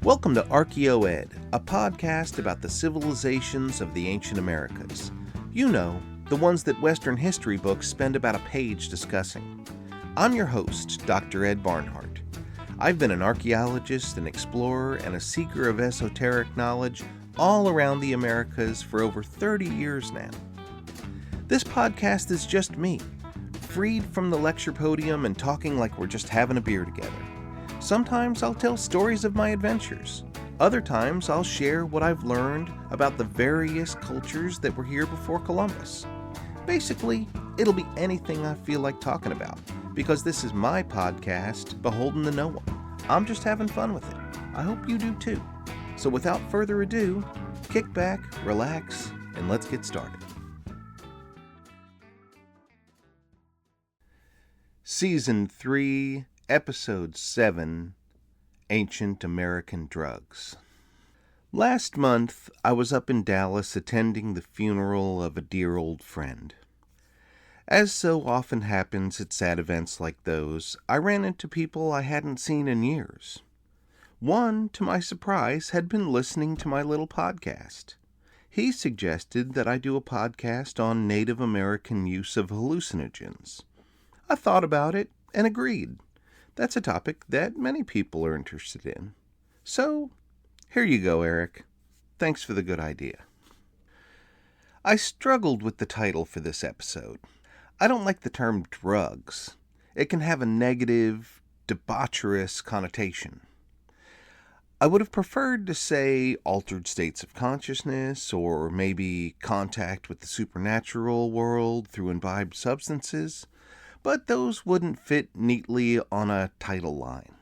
Welcome to ArchaeoEd, a podcast about the civilizations of the ancient Americas. You know, the ones that Western history books spend about a page discussing. I'm your host, Dr. Ed Barnhart. I've been an archaeologist, an explorer, and a seeker of esoteric knowledge all around the Americas for over 30 years now. This podcast is just me, freed from the lecture podium and talking like we're just having a beer together. Sometimes I'll tell stories of my adventures. Other times I'll share what I've learned about the various cultures that were here before Columbus. Basically, it'll be anything I feel like talking about, because this is my podcast, beholden to no one. I'm just having fun with it. I hope you do too. So without further ado, kick back, relax, and let's get started. Season 3, Episode 7, Ancient American Drugs. Last month, I was up in Dallas attending the funeral of a dear old friend. As so often happens at sad events like those, I ran into people I hadn't seen in years. One, to my surprise, had been listening to my little podcast. He suggested that I do a podcast on Native American use of hallucinogens. I thought about it and agreed. That's a topic that many people are interested in. So, here you go, Eric. Thanks for the good idea. I struggled with the title for this episode. I don't like the term drugs. It can have a negative, debaucherous connotation. I would have preferred to say altered states of consciousness, or maybe contact with the supernatural world through imbibed substances, but those wouldn't fit neatly on a title line.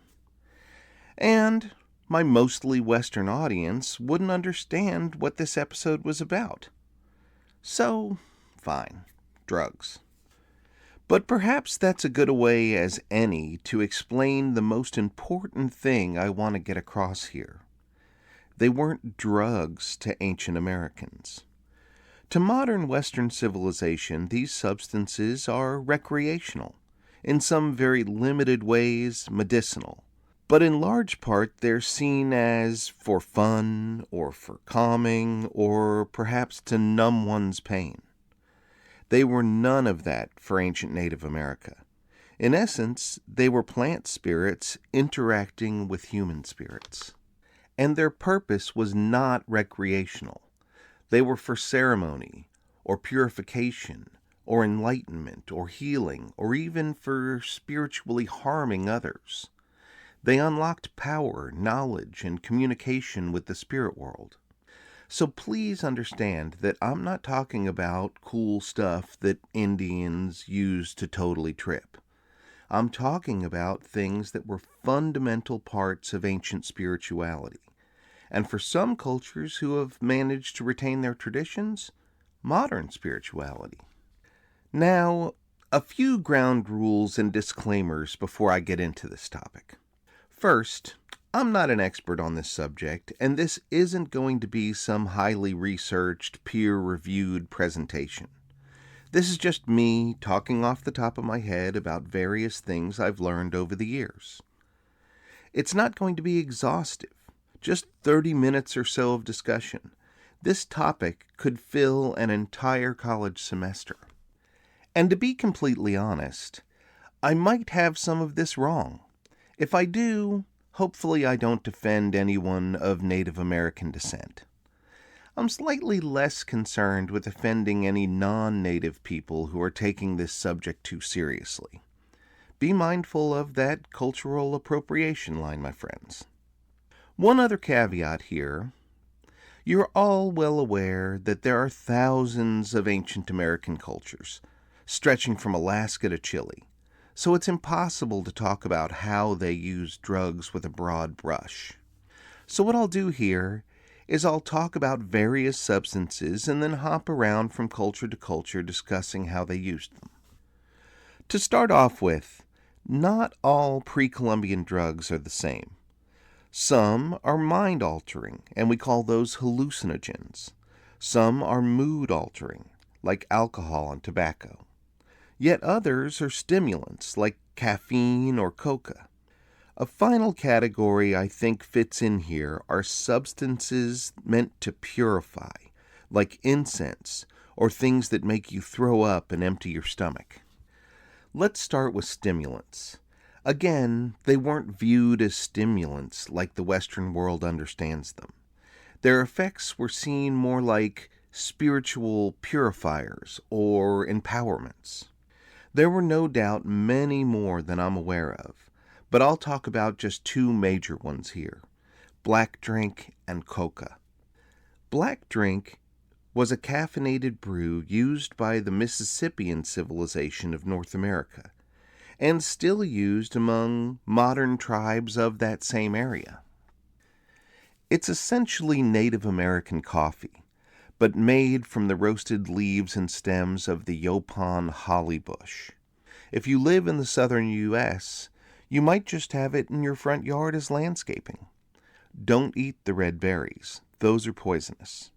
And my mostly Western audience wouldn't understand what this episode was about. So, fine, drugs. But perhaps that's a good a way as any to explain the most important thing I want to get across here. They weren't drugs to ancient Americans. To modern Western civilization, these substances are recreational, in some very limited ways medicinal, but in large part they're seen as for fun or for calming or perhaps to numb one's pain. They were none of that for ancient Native America. In essence, they were plant spirits interacting with human spirits. And their purpose was not recreational. They were for ceremony, or purification, or enlightenment, or healing, or even for spiritually harming others. They unlocked power, knowledge, and communication with the spirit world. So please understand that I'm not talking about cool stuff that Indians used to totally trip. I'm talking about things that were fundamental parts of ancient spirituality. And for some cultures who have managed to retain their traditions, modern spirituality. Now, a few ground rules and disclaimers before I get into this topic. First, I'm not an expert on this subject, and this isn't going to be some highly researched, peer-reviewed presentation. This is just me talking off the top of my head about various things I've learned over the years. It's not going to be exhaustive. Just 30 minutes or so of discussion. This topic could fill an entire college semester. And to be completely honest, I might have some of this wrong. If I do, hopefully I don't offend anyone of Native American descent. I'm slightly less concerned with offending any non-native people who are taking this subject too seriously. Be mindful of that cultural appropriation line, my friends. One other caveat here. You're all well aware that there are thousands of ancient American cultures, stretching from Alaska to Chile, so it's impossible to talk about how they use drugs with a broad brush. So what I'll do here is I'll talk about various substances and then hop around from culture to culture discussing how they used them. To start off with, not all pre-Columbian drugs are the same. Some are mind-altering, and we call those hallucinogens. Some are mood-altering, like alcohol and tobacco. Yet others are stimulants, like caffeine or coca. A final category I think fits in here are substances meant to purify, like incense or things that make you throw up and empty your stomach. Let's start with stimulants. Again, they weren't viewed as stimulants like the Western world understands them. Their effects were seen more like spiritual purifiers or empowerments. There were no doubt many more than I'm aware of, but I'll talk about just two major ones here: black drink and coca. Black drink was a caffeinated brew used by the Mississippian civilization of North America, and still used among modern tribes of that same area. It's essentially Native American coffee, but made from the roasted leaves and stems of the Yaupon holly bush. If you live in the southern U.S., you might just have it in your front yard as landscaping. Don't eat the red berries. Those are poisonous.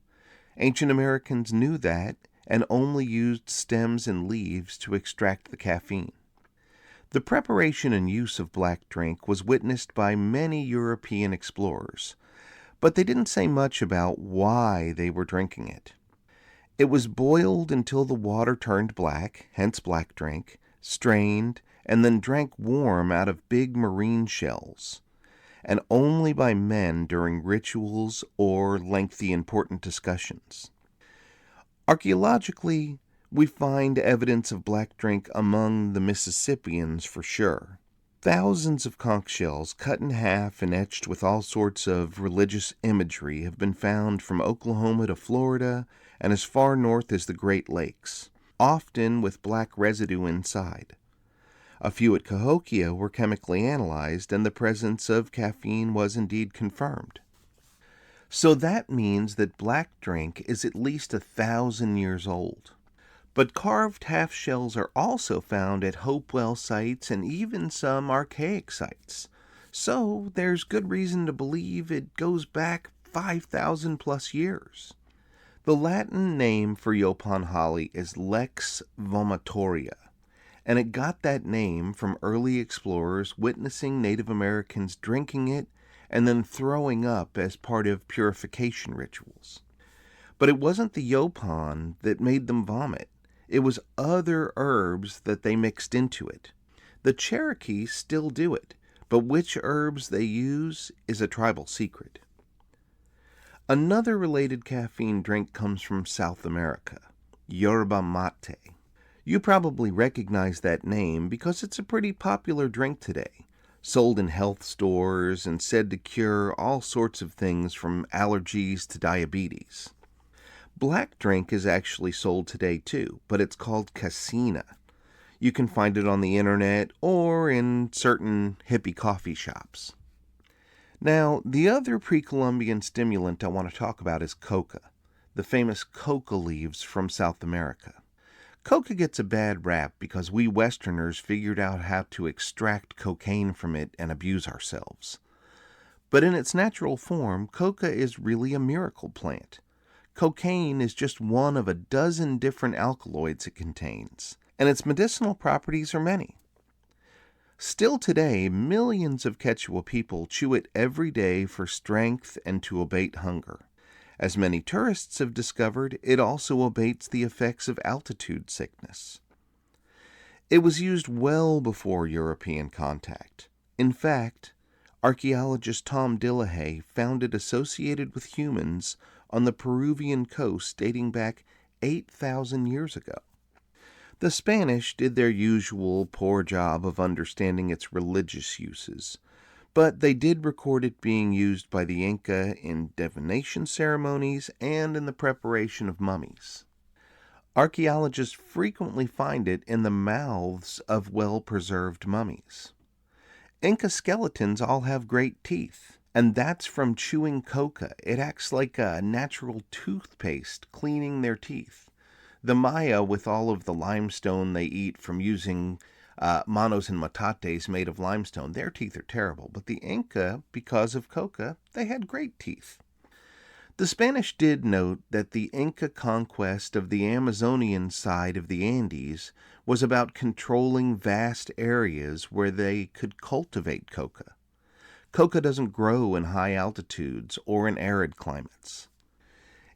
Ancient Americans knew that and only used stems and leaves to extract the caffeine. The preparation and use of black drink was witnessed by many European explorers, but they didn't say much about why they were drinking it. It was boiled until the water turned black, hence black drink, strained, and then drank warm out of big marine shells, and only by men during rituals or lengthy important discussions. Archaeologically, we find evidence of black drink among the Mississippians for sure. Thousands of conch shells cut in half and etched with all sorts of religious imagery have been found from Oklahoma to Florida and as far north as the Great Lakes, often with black residue inside. A few at Cahokia were chemically analyzed, and the presence of caffeine was indeed confirmed. So that means that black drink is at least 1,000 years old. But carved half shells are also found at Hopewell sites and even some archaic sites. So there's good reason to believe it goes back 5,000 plus years. The Latin name for Yaupon holly is Lex vomitoria, and it got that name from early explorers witnessing Native Americans drinking it and then throwing up as part of purification rituals. But it wasn't the Yaupon that made them vomit. It was other herbs that they mixed into it. The Cherokee still do it, but which herbs they use is a tribal secret. Another related caffeine drink comes from South America, yerba mate. You probably recognize that name because it's a pretty popular drink today, sold in health stores and said to cure all sorts of things from allergies to diabetes. Black drink is actually sold today too, but it's called casina. You can find it on the internet or in certain hippie coffee shops. Now, the other pre-Columbian stimulant I want to talk about is coca, the famous coca leaves from South America. Coca gets a bad rap because we Westerners figured out how to extract cocaine from it and abuse ourselves. But in its natural form, coca is really a miracle plant. Cocaine is just one of a dozen different alkaloids it contains, and its medicinal properties are many. Still today, millions of Quechua people chew it every day for strength and to abate hunger. As many tourists have discovered, it also abates the effects of altitude sickness. It was used well before European contact. In fact, archaeologist Tom Dillahay found it associated with humans on the Peruvian coast dating back 8,000 years ago. The Spanish did their usual poor job of understanding its religious uses, but they did record it being used by the Inca in divination ceremonies and in the preparation of mummies. Archaeologists frequently find it in the mouths of well-preserved mummies. Inca skeletons all have great teeth, and that's from chewing coca. It acts like a natural toothpaste cleaning their teeth. The Maya, with all of the limestone they eat from using manos and matates made of limestone, their teeth are terrible. But the Inca, because of coca, they had great teeth. The Spanish did note that the Inca conquest of the Amazonian side of the Andes was about controlling vast areas where they could cultivate coca. Coca doesn't grow in high altitudes or in arid climates.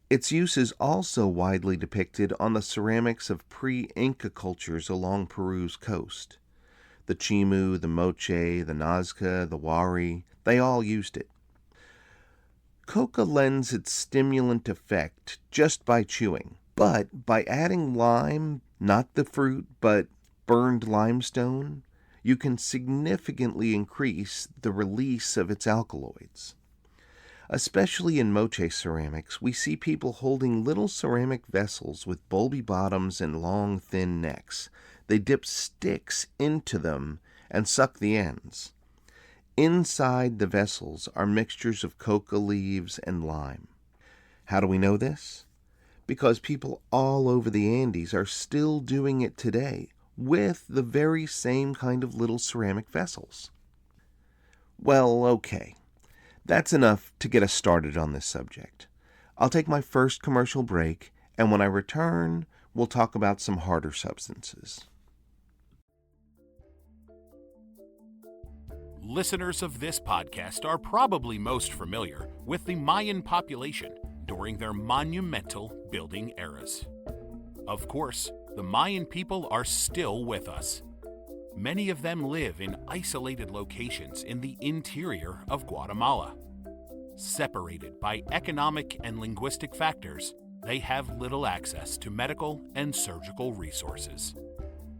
Its use is also widely depicted on the ceramics of pre-Inca cultures along Peru's coast. The Chimu, the Moche, the Nazca, the Wari, they all used it. Coca lends its stimulant effect just by chewing, but by adding lime, not the fruit, but burned limestone, you can significantly increase the release of its alkaloids. Especially in Moche ceramics, we see people holding little ceramic vessels with bulby bottoms and long, thin necks. They dip sticks into them and suck the ends. Inside the vessels are mixtures of coca leaves and lime. How do we know this? Because people all over the Andes are still doing it today with the very same kind of little ceramic vessels. Well, okay. That's enough to get us started on this subject. I'll take my first commercial break, and when I return, we'll talk about some harder substances. Listeners of this podcast are probably most familiar with the Mayan population during their monumental building eras. Of course, the Mayan people are still with us. Many of them live in isolated locations in the interior of Guatemala. Separated by economic and linguistic factors, they have little access to medical and surgical resources.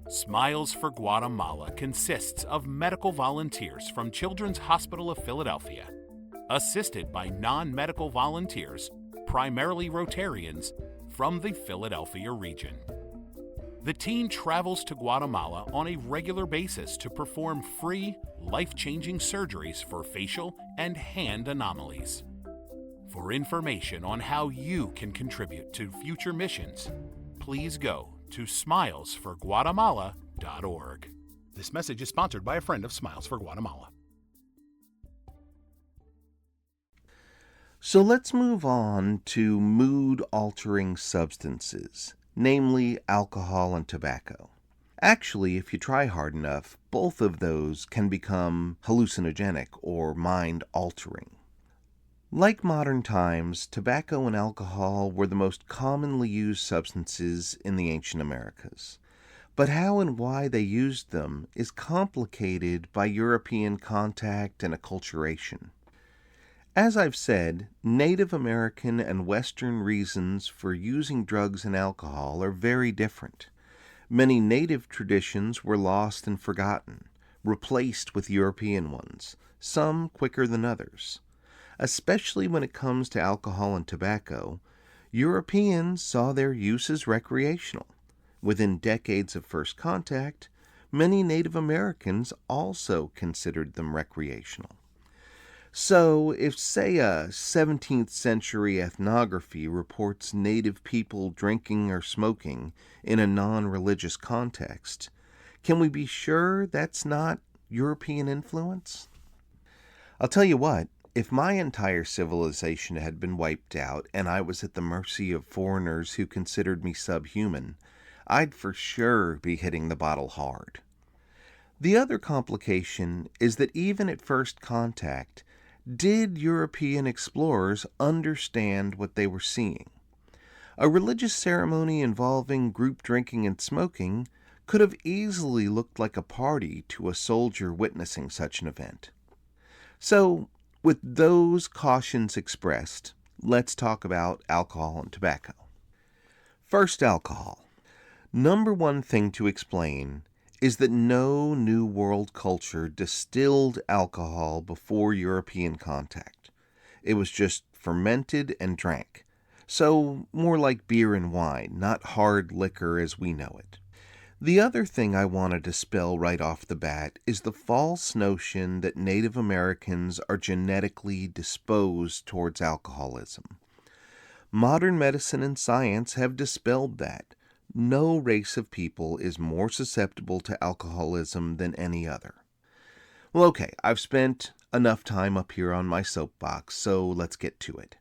Smiles for Guatemala consists of medical volunteers from Children's Hospital of Philadelphia, assisted by non-medical volunteers, primarily Rotarians, from the Philadelphia region. The team travels to Guatemala on a regular basis to perform free, life-changing surgeries for facial and hand anomalies. For information on how you can contribute to future missions, please go to smilesforguatemala.org. This message is sponsored by a friend of Smiles for Guatemala. So let's move on to mood-altering substances, namely alcohol and tobacco. Actually, if you try hard enough, both of those can become hallucinogenic or mind-altering. Like modern times, tobacco and alcohol were the most commonly used substances in the ancient Americas. But how and why they used them is complicated by European contact and acculturation. As I've said, Native American and Western reasons for using drugs and alcohol are very different. Many native traditions were lost and forgotten, replaced with European ones, some quicker than others. Especially when it comes to alcohol and tobacco, Europeans saw their use as recreational. Within decades of first contact, many Native Americans also considered them recreational. So, if, say, a 17th century ethnography reports Native people drinking or smoking in a non-religious context, can we be sure that's not European influence? I'll tell you what, if my entire civilization had been wiped out and I was at the mercy of foreigners who considered me subhuman, I'd for sure be hitting the bottle hard. The other complication is that even at first contact, did European explorers understand what they were seeing? A religious ceremony involving group drinking and smoking could have easily looked like a party to a soldier witnessing such an event. So, with those cautions expressed, let's talk about alcohol and tobacco. First, alcohol. Number one thing to explain is that no New World culture distilled alcohol before European contact. It was just fermented and drank. So, more like beer and wine, not hard liquor as we know it. The other thing I want to dispel right off the bat is the false notion that Native Americans are genetically disposed towards alcoholism. Modern medicine and science have dispelled that. No race of people is more susceptible to alcoholism than any other. Well, okay, I've spent enough time up here on my soapbox, so let's get to it.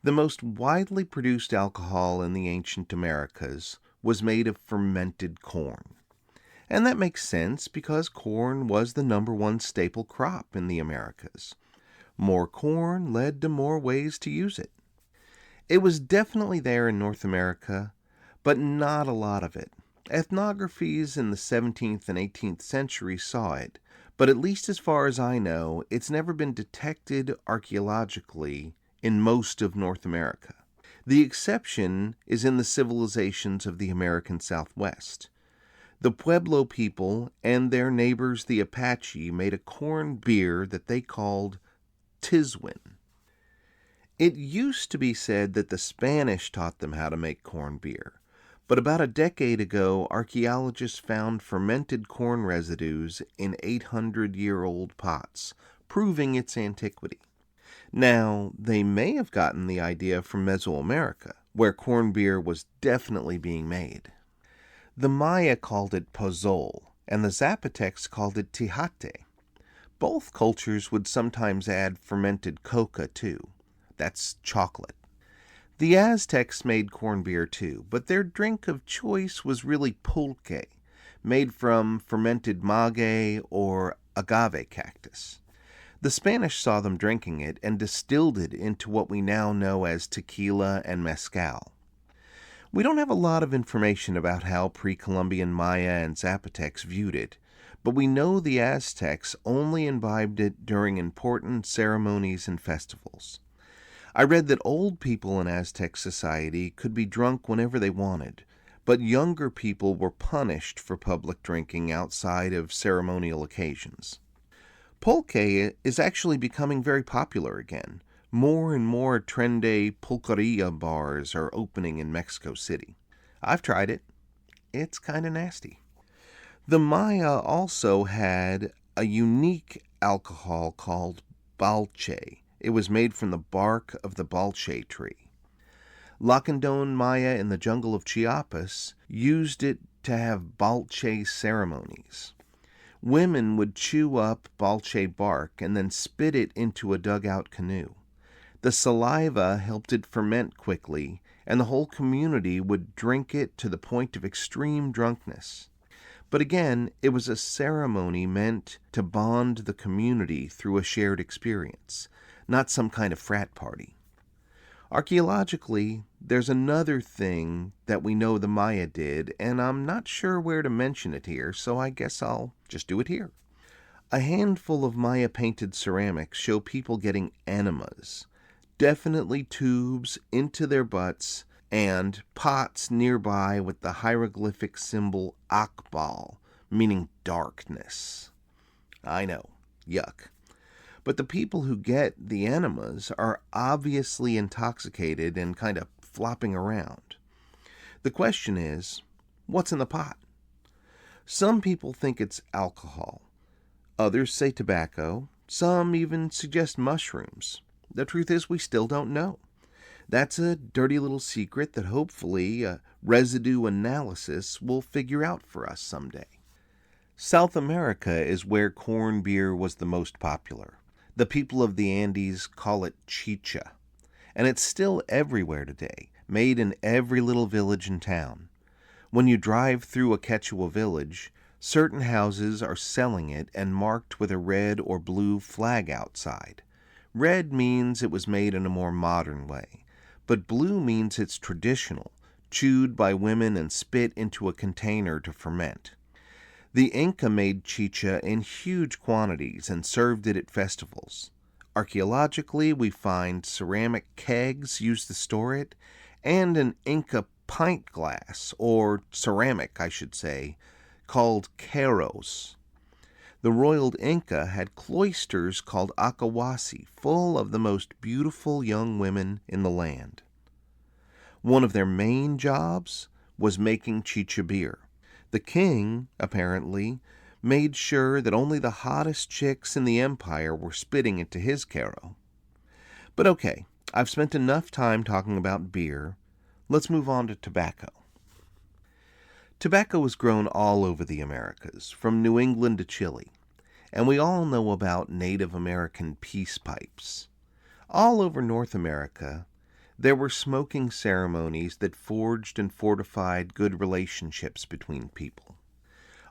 The most widely produced alcohol in the ancient Americas was made of fermented corn. And that makes sense because corn was the number one staple crop in the Americas. More corn led to more ways to use it. It was definitely there in North America, but not a lot of it. Ethnographies in the 17th and 18th century saw it, but at least as far as I know, it's never been detected archaeologically in most of North America. The exception is in the civilizations of the American Southwest. The Pueblo people and their neighbors the Apache made a corn beer that they called Tiswin. It used to be said that the Spanish taught them how to make corn beer, but about a decade ago, archaeologists found fermented corn residues in 800-year-old pots, proving its antiquity. Now, they may have gotten the idea from Mesoamerica, where corn beer was definitely being made. The Maya called it pozol, and the Zapotecs called it tejate. Both cultures would sometimes add fermented coca, too. That's chocolate. The Aztecs made corn beer, too, but their drink of choice was really pulque, made from fermented maguey or agave cactus. The Spanish saw them drinking it and distilled it into what we now know as tequila and mezcal. We don't have a lot of information about how pre-Columbian Maya and Zapotecs viewed it, but we know the Aztecs only imbibed it during important ceremonies and festivals. I read that old people in Aztec society could be drunk whenever they wanted, but younger people were punished for public drinking outside of ceremonial occasions. Pulque is actually becoming very popular again. More and more trendy pulqueria bars are opening in Mexico City. I've tried it. It's kind of nasty. The Maya also had a unique alcohol called balche. It was made from the bark of the balche tree. Lacandon Maya in the jungle of Chiapas used it to have balche ceremonies. Women would chew up balche bark and then spit it into a dugout canoe. The saliva helped it ferment quickly, and the whole community would drink it to the point of extreme drunkenness. But again, it was a ceremony meant to bond the community through a shared experience, not some kind of frat party. Archaeologically, there's another thing that we know the Maya did, and I'm not sure where to mention it here, so I guess I'll just do it here. A handful of Maya-painted ceramics show people getting enemas, definitely tubes into their butts, and pots nearby with the hieroglyphic symbol Akbal, meaning darkness. I know, yuck. But the people who get the enemas are obviously intoxicated and kind of flopping around. The question is, what's in the pot? Some people think it's alcohol. Others say tobacco. Some even suggest mushrooms. The truth is, we still don't know. That's a dirty little secret that hopefully residue analysis will figure out for us someday. South America is where corn beer was the most popular. The people of the Andes call it chicha, and it's still everywhere today, made in every little village and town. When you drive through a Quechua village, certain houses are selling it and marked with a red or blue flag outside. Red means it was made in a more modern way, but blue means it's traditional, chewed by women and spit into a container to ferment. The Inca made chicha in huge quantities and served it at festivals. Archaeologically, we find ceramic kegs used to store it, and an Inca pint glass, or ceramic, I should say, called carros. The royal Inca had cloisters called acawasi, full of the most beautiful young women in the land. One of their main jobs was making chicha beer. The king, apparently, made sure that only the hottest chicks in the empire were spitting into his carro. But okay, I've spent enough time talking about beer. Let's move on to tobacco. Tobacco is grown all over the Americas, from New England to Chile, and we all know about Native American peace pipes. All over North America, there were smoking ceremonies that forged and fortified good relationships between people.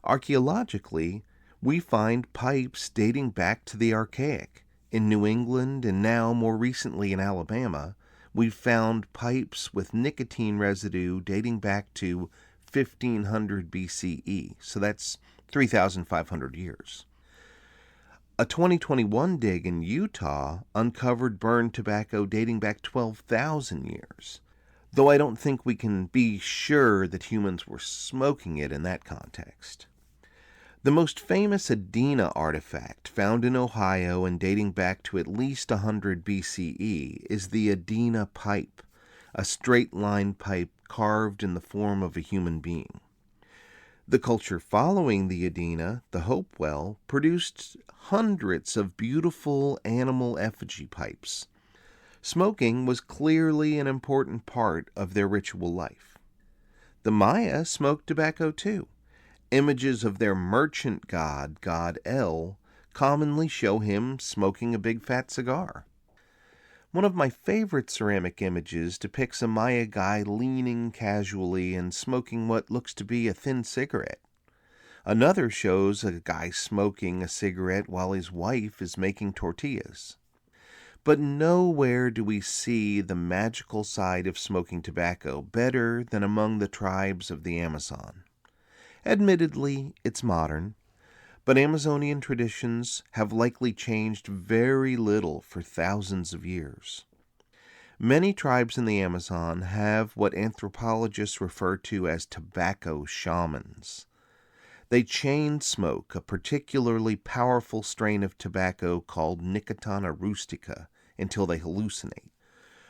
Archaeologically, we find pipes dating back to the Archaic, In New England, and now more recently in Alabama, we've found pipes with nicotine residue dating back to 1500 BCE, so that's 3,500 years. A 2021 dig in Utah uncovered burned tobacco dating back 12,000 years, though I don't think we can be sure that humans were smoking it in that context. The most famous Adena artifact found in Ohio and dating back to at least 100 BCE is the Adena pipe, a straight-line pipe carved in the form of a human being. The culture following the Adena, the Hopewell, produced hundreds of beautiful animal effigy pipes. Smoking was clearly an important part of their ritual life. The Maya smoked tobacco too. Images of their merchant god, God El, commonly show him smoking a big fat cigar. One of my favorite ceramic images depicts a Maya guy leaning casually and smoking what looks to be a thin cigarette. Another shows a guy smoking a cigarette while his wife is making tortillas. But nowhere do we see the magical side of smoking tobacco better than among the tribes of the Amazon. Admittedly, it's modern, but Amazonian traditions have likely changed very little for thousands of years. Many tribes in the Amazon have what anthropologists refer to as tobacco shamans. They chain smoke a particularly powerful strain of tobacco called Nicotana rustica until they hallucinate.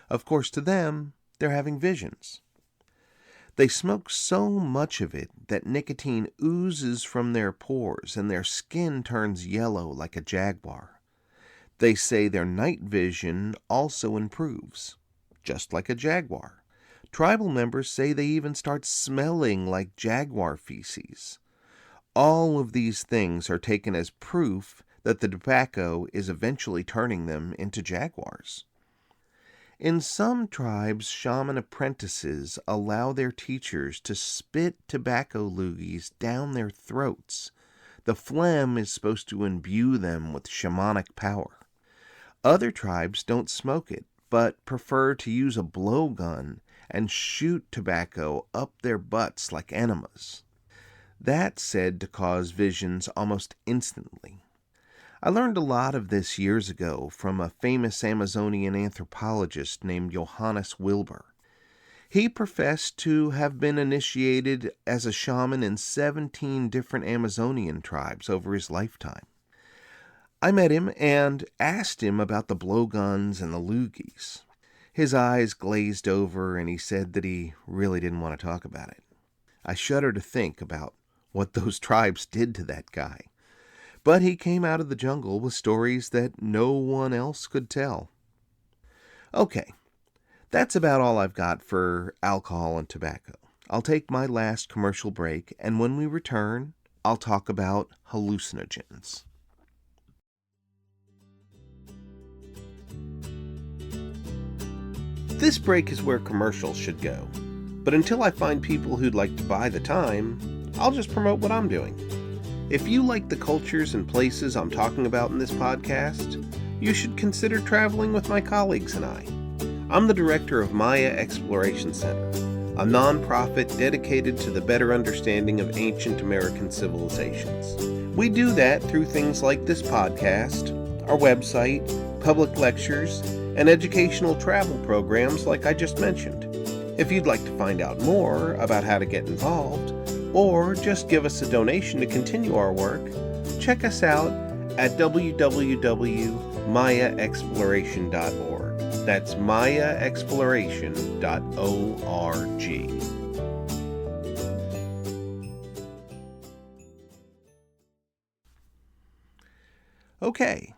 Of course, to them, they're having visions. They smoke so much of it that nicotine oozes from their pores and their skin turns yellow like a jaguar. They say their night vision also improves, just like a jaguar. Tribal members say they even start smelling like jaguar feces. All of these things are taken as proof that the tobacco is eventually turning them into jaguars. In some tribes, shaman apprentices allow their teachers to spit tobacco loogies down their throats. The phlegm is supposed to imbue them with shamanic power. Other tribes don't smoke it, but prefer to use a blowgun and shoot tobacco up their butts like enemas. That's said to cause visions almost instantly. I learned a lot of this years ago from a famous Amazonian anthropologist named Johannes Wilbur. He professed to have been initiated as a shaman in 17 different Amazonian tribes over his lifetime. I met him and asked him about the blowguns and the loogies. His eyes glazed over and he said that he really didn't want to talk about it. I shudder to think about what those tribes did to that guy. But he came out of the jungle with stories that no one else could tell. Okay, that's about all I've got for alcohol and tobacco. I'll take my last commercial break, and when we return, I'll talk about hallucinogens. This break is where commercials should go. But until I find people who'd like to buy the time, I'll just promote what I'm doing. If you like the cultures and places I'm talking about in this podcast, you should consider traveling with my colleagues and I. I'm the director of Maya Exploration Center, a nonprofit dedicated to the better understanding of ancient American civilizations. We do that through things like this podcast, our website, public lectures, and educational travel programs like I just mentioned. If you'd like to find out more about how to get involved, or just give us a donation to continue our work, check us out at www.mayaexploration.org. That's mayaexploration.org. Okay,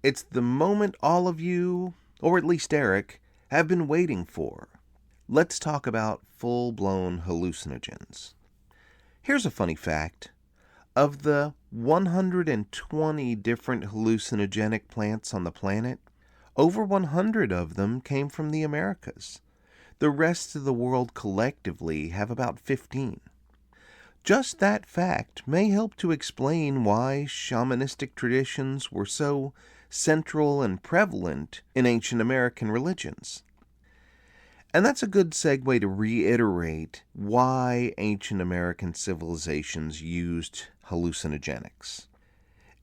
it's the moment all of you, or at least Eric, have been waiting for. Let's talk about full-blown hallucinogens. Here's a funny fact. Of the 120 different hallucinogenic plants on the planet, over 100 of them came from the Americas. The rest of the world collectively have about 15. Just that fact may help to explain why shamanistic traditions were so central and prevalent in ancient American religions. And that's a good segue to reiterate why ancient American civilizations used hallucinogenics.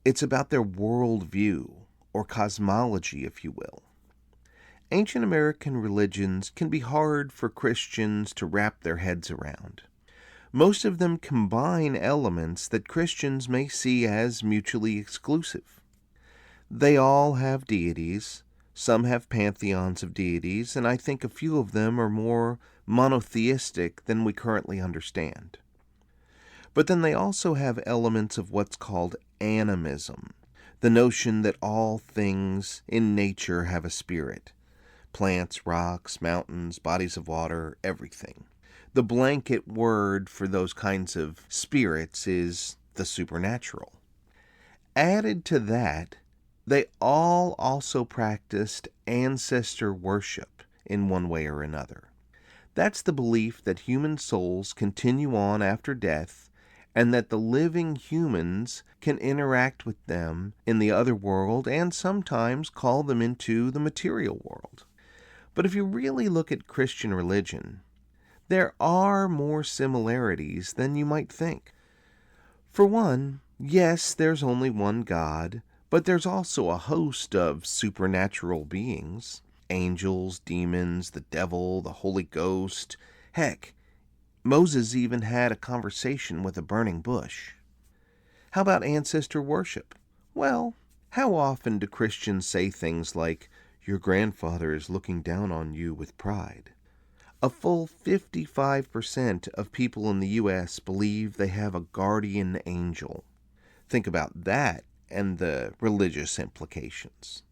It's about their worldview, or cosmology, if you will. Ancient American religions can be hard for Christians to wrap their heads around. Most of them combine elements that Christians may see as mutually exclusive. They all have deities. Some have pantheons of deities, and I think a few of them are more monotheistic than we currently understand. But then they also have elements of what's called animism, the notion that all things in nature have a spirit. Plants, rocks, mountains, bodies of water, everything. The blanket word for those kinds of spirits is the supernatural. Added to that, they all also practiced ancestor worship in one way or another. That's the belief that human souls continue on after death and that the living humans can interact with them in the other world and sometimes call them into the material world. But if you really look at Christian religion, there are more similarities than you might think. For one, yes, there's only one God, but there's also a host of supernatural beings. Angels, demons, the devil, the Holy Ghost. Heck, Moses even had a conversation with a burning bush. How about ancestor worship? Well, how often do Christians say things like, "Your grandfather is looking down on you with pride"? A full 55% of people in the U.S. believe they have a guardian angel. Think about that and the religious implications.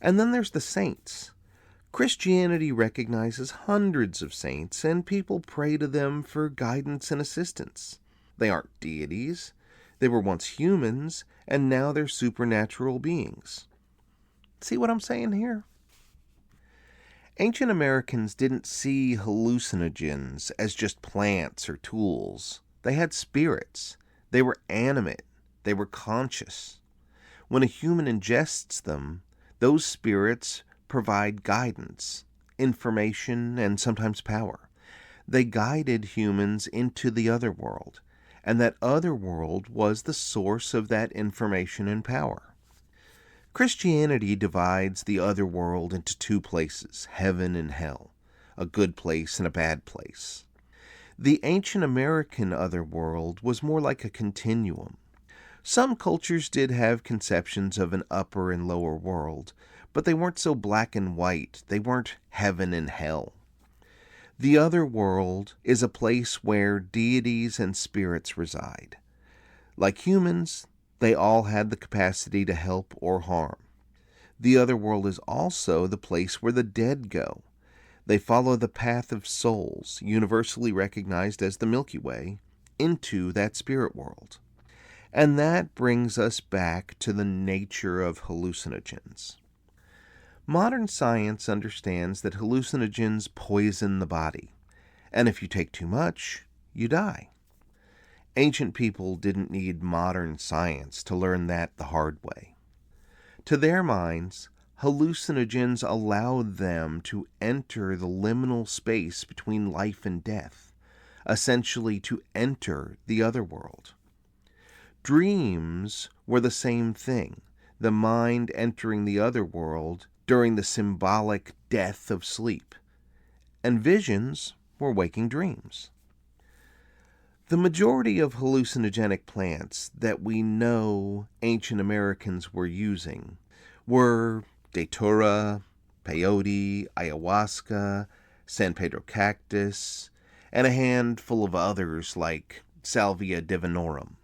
And then there's the saints. Christianity recognizes hundreds of saints, and people pray to them for guidance and assistance. They aren't deities. They were once humans, and now they're supernatural beings. See what I'm saying here? Ancient Americans didn't see hallucinogens as just plants or tools. They had spirits. They were animate. They were conscious. When a human ingests them, those spirits provide guidance, information, and sometimes power. They guided humans into the other world, and that other world was the source of that information and power. Christianity divides the other world into two places, heaven and hell, a good place and a bad place. The ancient American other world was more like a continuum. Some cultures did have conceptions of an upper and lower world, but they weren't so black and white. They weren't heaven and hell. The other world is a place where deities and spirits reside. Like humans, they all had the capacity to help or harm. The other world is also the place where the dead go. They follow the path of souls, universally recognized as the Milky Way, into that spirit world. And that brings us back to the nature of hallucinogens. Modern science understands that hallucinogens poison the body, and if you take too much, you die. Ancient people didn't need modern science to learn that the hard way. To their minds, hallucinogens allowed them to enter the liminal space between life and death, essentially to enter the other world. Dreams were the same thing, the mind entering the other world during the symbolic death of sleep, and visions were waking dreams. The majority of hallucinogenic plants that we know ancient Americans were using were Daytora, peyote, ayahuasca, San Pedro cactus, and a handful of others like Salvia divinorum.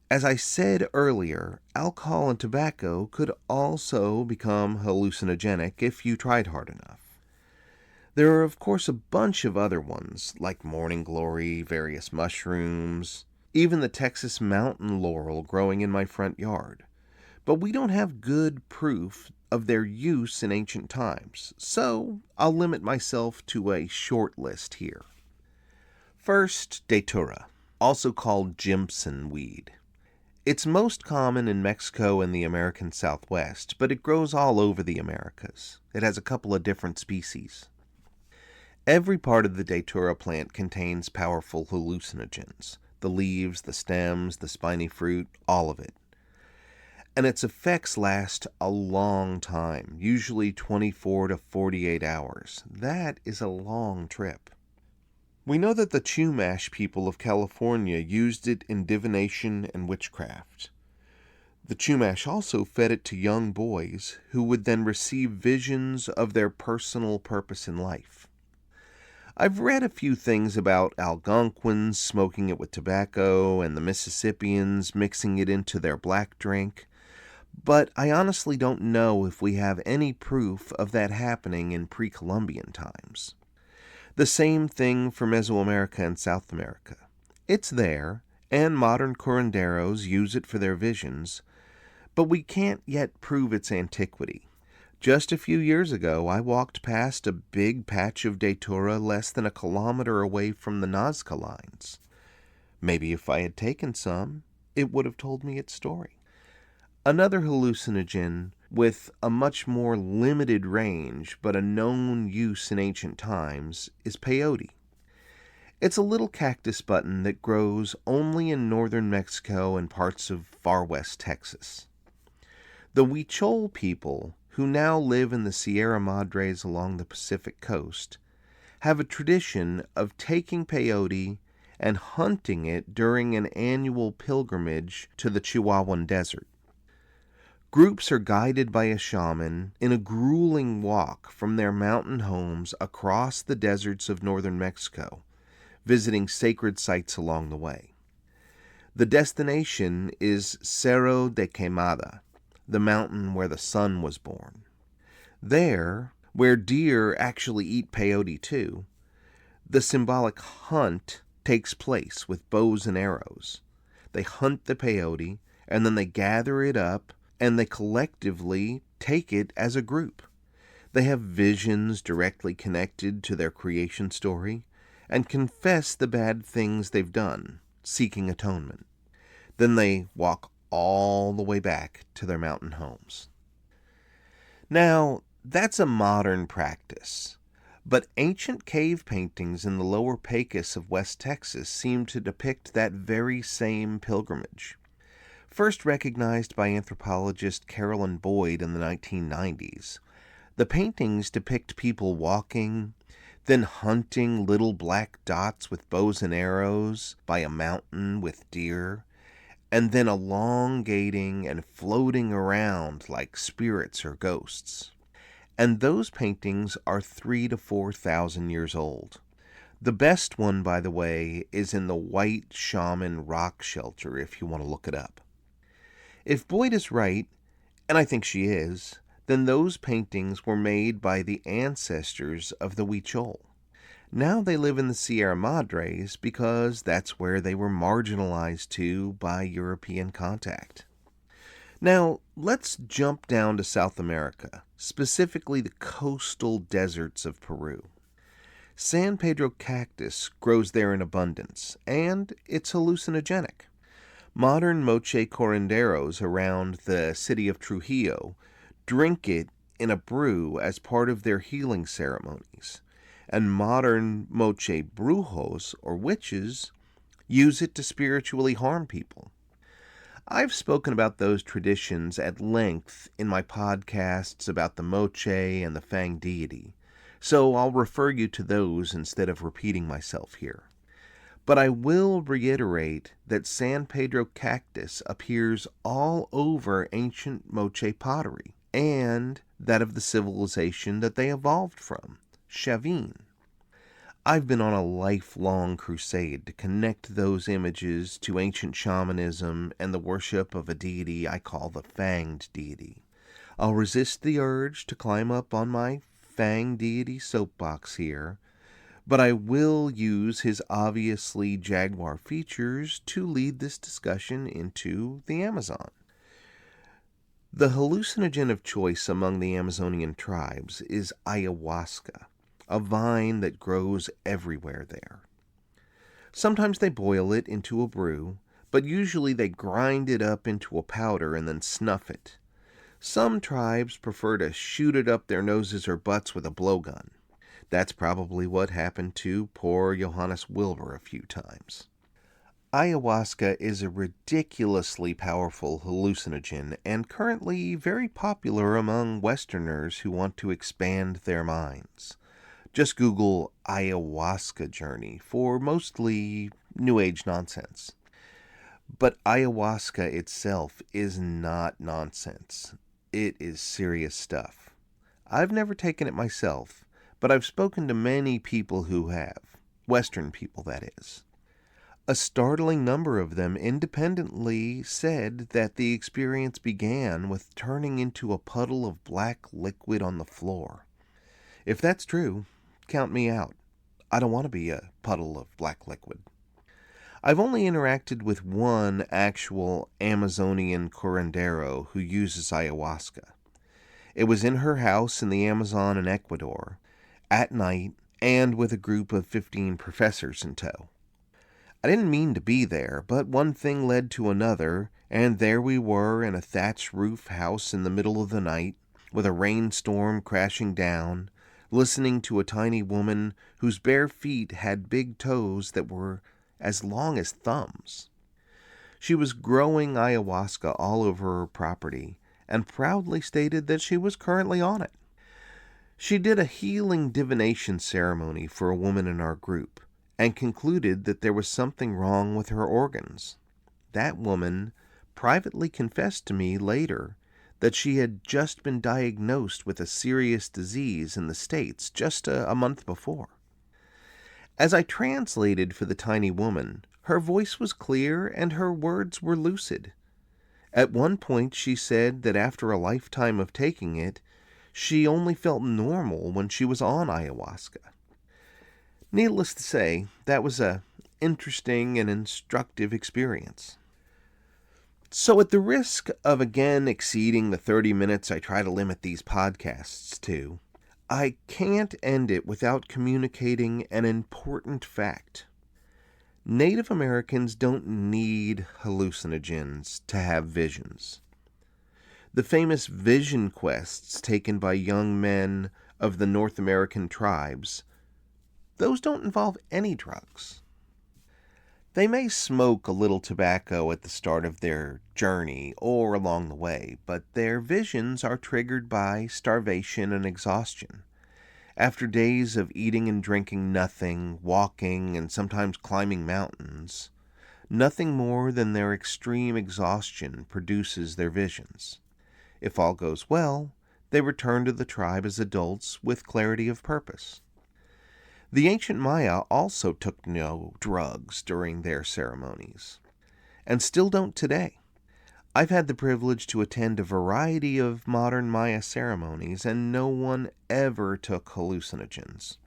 As I said earlier, alcohol and tobacco could also become hallucinogenic if you tried hard enough. There are, of course, a bunch of other ones, like morning glory, various mushrooms, even the Texas mountain laurel growing in my front yard. But we don't have good proof of their use in ancient times, so I'll limit myself to a short list here. First, Daytora, also called Jimson weed. It's most common in Mexico and the American Southwest, but it grows all over the Americas. It has a couple of different species. Every part of the Daytora plant contains powerful hallucinogens. The leaves, the stems, the spiny fruit, all of it. And its effects last a long time, usually 24 to 48 hours. That is a long trip. We know that the Chumash people of California used it in divination and witchcraft. The Chumash also fed it to young boys who would then receive visions of their personal purpose in life. I've read a few things about Algonquins smoking it with tobacco and the Mississippians mixing it into their black drink, but I honestly don't know if we have any proof of that happening in pre-Columbian times. The same thing for Mesoamerica and South America. It's there, and modern curanderos use it for their visions, but we can't yet prove its antiquity. Just a few years ago, I walked past a big patch of Daytora less than a kilometer away from the Nazca lines. Maybe if I had taken some, it would have told me its story. Another hallucinogen with a much more limited range but a known use in ancient times is peyote. It's a little cactus button that grows only in northern Mexico and parts of far west Texas. The Huichol people, who now live in the Sierra Madres along the Pacific coast, have a tradition of taking peyote and hunting it during an annual pilgrimage to the Chihuahuan Desert. Groups are guided by a shaman in a grueling walk from their mountain homes across the deserts of northern Mexico, visiting sacred sites along the way. The destination is Cerro de Quemada, the mountain where the sun was born. There, where deer actually eat peyote too, the symbolic hunt takes place with bows and arrows. They hunt the peyote, and then they gather it up, and they collectively take it as a group. They have visions directly connected to their creation story and confess the bad things they've done, seeking atonement. Then they walk all the way back to their mountain homes. Now, that's a modern practice, but ancient cave paintings in the lower Pecos of West Texas seem to depict that very same pilgrimage. First recognized by anthropologist Carolyn Boyd in the 1990s, the paintings depict people walking, then hunting little black dots with bows and arrows by a mountain with deer, and then elongating and floating around like spirits or ghosts. And those paintings are 3,000 to 4,000 years old. The best one, by the way, is in the White Shaman Rock Shelter, if you want to look it up. If Boyd is right, and I think she is, then those paintings were made by the ancestors of the Huichol. Now they live in the Sierra Madres because that's where they were marginalized to by European contact. Now, let's jump down to South America, specifically the coastal deserts of Peru. San Pedro cactus grows there in abundance, and it's hallucinogenic. Modern moche curanderos around the city of Trujillo drink it in a brew as part of their healing ceremonies, and modern moche brujos, or witches, use it to spiritually harm people. I've spoken about those traditions at length in my podcasts about the moche and the Fang deity, so I'll refer you to those instead of repeating myself here. But I will reiterate that San Pedro cactus appears all over ancient moche pottery, and that of the civilization that they evolved from, Chavin. I've been on a lifelong crusade to connect those images to ancient shamanism and the worship of a deity I call the Fanged deity. I'll resist the urge to climb up on my Fang deity soapbox here, but I will use his obviously jaguar features to lead this discussion into the Amazon. The hallucinogen of choice among the Amazonian tribes is ayahuasca, a vine that grows everywhere there. Sometimes they boil it into a brew, but usually they grind it up into a powder and then snuff it. Some tribes prefer to shoot it up their noses or butts with a blowgun. That's probably what happened to poor Johannes Wilbur a few times. Ayahuasca is a ridiculously powerful hallucinogen and currently very popular among Westerners who want to expand their minds. Just Google ayahuasca journey for mostly New Age nonsense. But ayahuasca itself is not nonsense. It is serious stuff. I've never taken it myself, but I've spoken to many people who have. Western people, that is. A startling number of them independently said that the experience began with turning into a puddle of black liquid on the floor. If that's true, count me out. I don't want to be a puddle of black liquid. I've only interacted with one actual Amazonian curandero who uses ayahuasca. It was in her house in the Amazon in Ecuador, at night, and with a group of 15 professors in tow. I didn't mean to be there, but one thing led to another, and there we were in a thatched roof house in the middle of the night, with a rainstorm crashing down, listening to a tiny woman whose bare feet had big toes that were as long as thumbs. She was growing ayahuasca all over her property, and proudly stated that she was currently on it. She did a healing divination ceremony for a woman in our group, and concluded that there was something wrong with her organs. That woman privately confessed to me later that she had just been diagnosed with a serious disease in the States just a month before. As I translated for the tiny woman, her voice was clear and her words were lucid. At one point she said that after a lifetime of taking it, she only felt normal when she was on ayahuasca. Needless to say, that was an interesting and instructive experience. So at the risk of again exceeding the 30 minutes I try to limit these podcasts to, I can't end it without communicating an important fact. Native Americans don't need hallucinogens to have visions. The famous vision quests taken by young men of the North American tribes, those don't involve any drugs. They may smoke a little tobacco at the start of their journey or along the way, but their visions are triggered by starvation and exhaustion. After days of eating and drinking nothing, walking, and sometimes climbing mountains, nothing more than their extreme exhaustion produces their visions. If all goes well, they return to the tribe as adults with clarity of purpose. The ancient Maya also took no drugs during their ceremonies, and still don't today. I've had the privilege to attend a variety of modern Maya ceremonies, and no one ever took hallucinogens.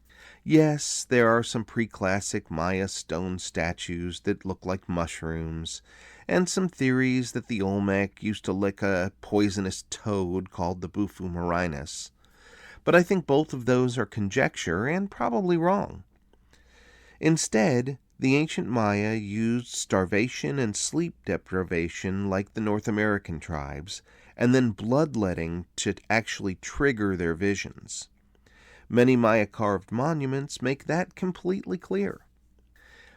Yes, there are some pre-classic Maya stone statues that look like mushrooms, and some theories that the Olmec used to lick a poisonous toad called the Bufu marinus. But I think both of those are conjecture and probably wrong. Instead, the ancient Maya used starvation and sleep deprivation like the North American tribes, and then bloodletting to actually trigger their visions. Many Maya-carved monuments make that completely clear.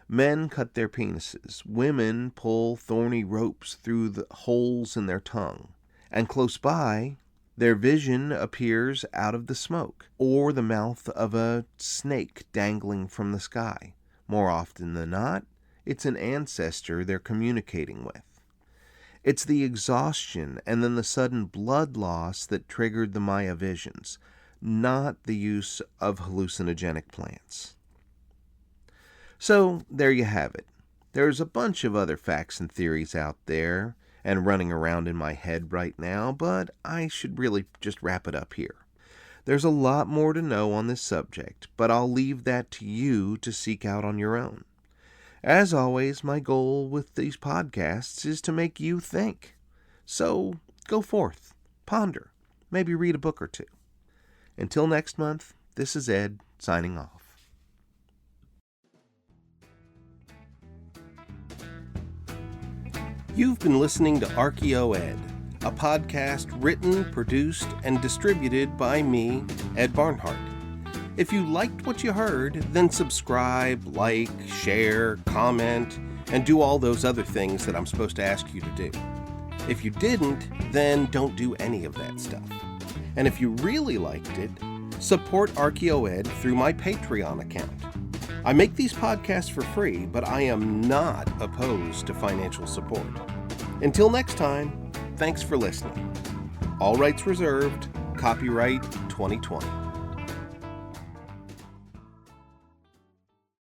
Men cut their penises, women pull thorny ropes through the holes in their tongue, and close by, their vision appears out of the smoke, or the mouth of a snake dangling from the sky. More often than not, it's an ancestor they're communicating with. It's the exhaustion and then the sudden blood loss that triggered the Maya visions, not the use of hallucinogenic plants. So, there you have it. There's a bunch of other facts and theories out there and running around in my head right now, but I should really just wrap it up here. There's a lot more to know on this subject, but I'll leave that to you to seek out on your own. As always, my goal with these podcasts is to make you think. So, go forth, ponder, maybe read a book or two. Until next month, this is Ed, signing off. You've been listening to ArchaeoEd, a podcast written, produced, and distributed by me, Ed Barnhart. If you liked what you heard, then subscribe, like, share, comment, and do all those other things that I'm supposed to ask you to do. If you didn't, then don't do any of that stuff. And if you really liked it, support ArchaeoEd through my Patreon account. I make these podcasts for free, but I am not opposed to financial support. Until next time, thanks for listening. All rights reserved, copyright 2020.